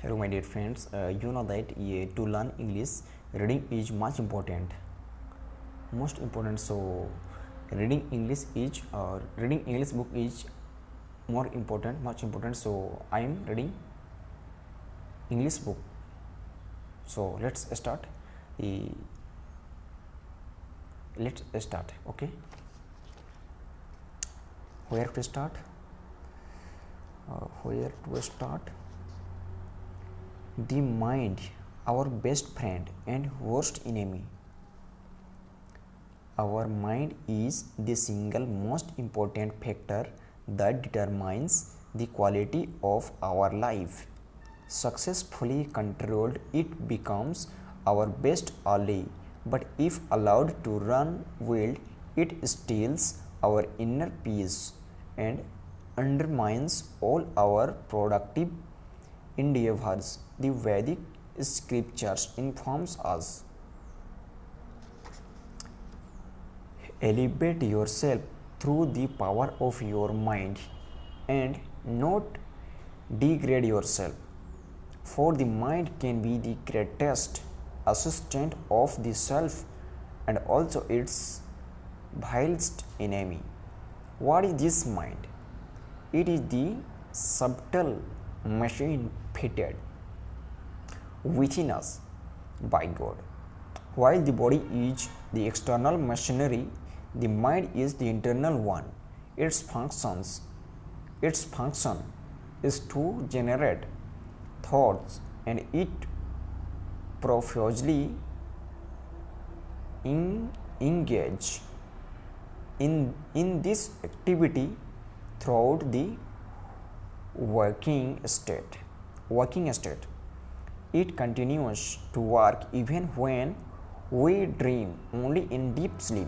Hello, my dear friends. You know that to learn English, reading is much important, most important. So, reading English book is more important, much important. So, I am reading English book. So, The let's start. Okay, where to start? Where to start? The mind, our best friend and worst enemy. Our mind is the single most important factor that determines the quality of our life. Successfully controlled, it becomes our best ally, but if allowed to run wild, it steals our inner peace and undermines all our productive endeavors. The Vedic scriptures informs us. Elevate yourself through the power of your mind and not degrade yourself, for the mind can be the greatest assistant of the self and also its vilest enemy. What is this mind? It is the subtle machine fitted within us by God. While the body is the external machinery, the mind is the internal one. Its function is to generate thoughts, and it profusely engage in this activity throughout the working state. Working state. It continues to work even when we dream. Only in deep sleep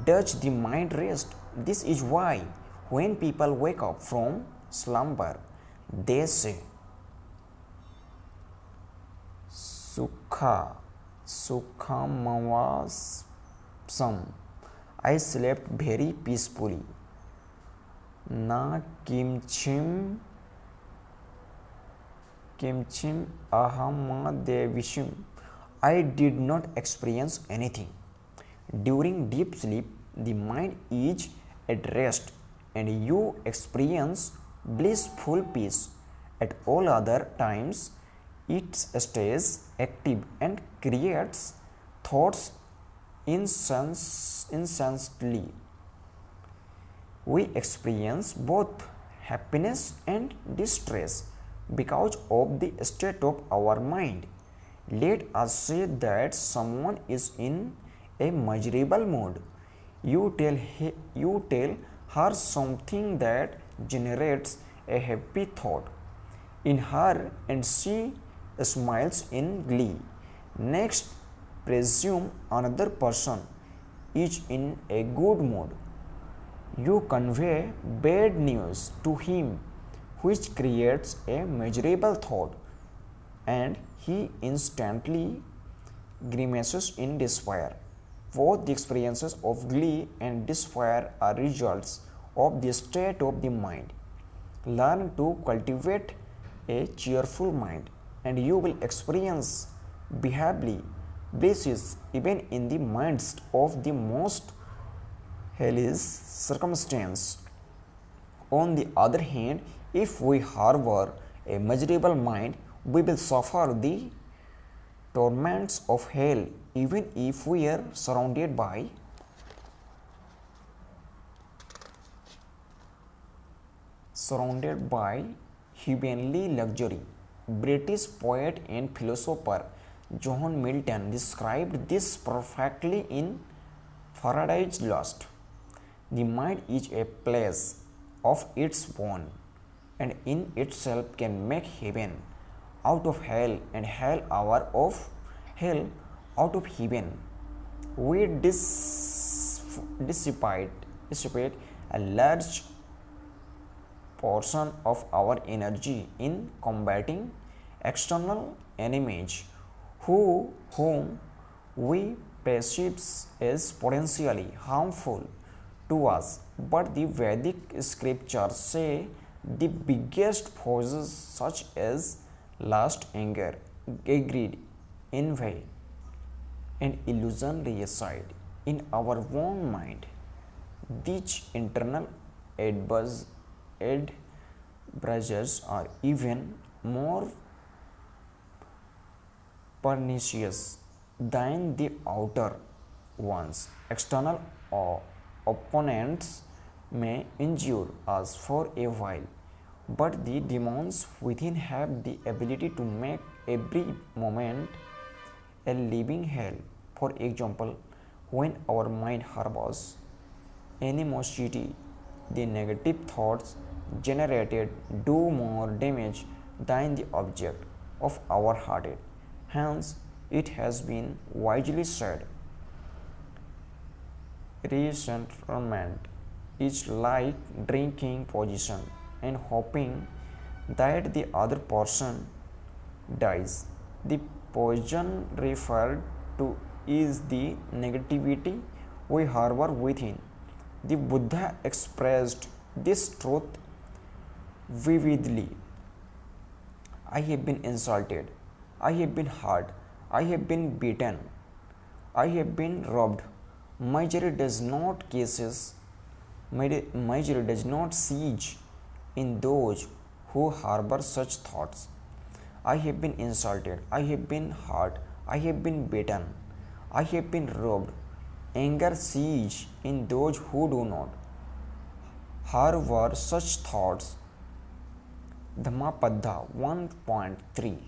does the mind rest. This is why when people wake up from slumber, they say, Sukha, Sukhamavasam. I slept very peacefully. Na kimchim ahamadevishim. I did not experience anything. During deep sleep, the mind is at rest and you experience blissful peace. At all other times, it stays active and creates thoughts incessantly. We experience both happiness and distress because of the state of our mind. Let us say that someone is in a miserable mood. You tell her something that generates a happy thought in her and she smiles in glee. Next, presume another person is in a good mood. You convey bad news to him, which creates a miserable thought, and he instantly grimaces in despair. Both the experiences of glee and despair are results of the state of the mind. Learn to cultivate a cheerful mind, and you will experience behaviorally bliss even in the midst of the most hellish circumstance. On the other hand, if we harbor a miserable mind, we will suffer the torments of hell even if we are surrounded by heavenly luxury. British poet and philosopher John Milton described this perfectly in Paradise Lost. The mind is a place of its own, and in itself can make heaven out of hell and hell out of heaven. We dissipate a large portion of our energy in combating external enemies whom we perceive as potentially harmful to us. But the Vedic scriptures say the biggest forces such as Last anger, greed, envy, and illusion reside in our own mind. These internal advisors are even more pernicious than the outer ones. External opponents may injure us for a while, but the demons within have the ability to make every moment a living hell. For example, when our mind harbors animosity, the negative thoughts generated do more damage than the object of our hatred. Hence, it has been wisely said, resentment is like drinking poison and hoping that the other person dies. The poison referred to is the negativity we harbor within. The Buddha expressed this truth vividly. I have been insulted, I have been hurt, I have been beaten, I have been robbed. Misery does not cases misery does not siege in those who harbor such thoughts. I have been insulted, I have been hurt, I have been beaten, I have been robbed. Anger siege in those who do not harbor such thoughts. Dhammapada 1.3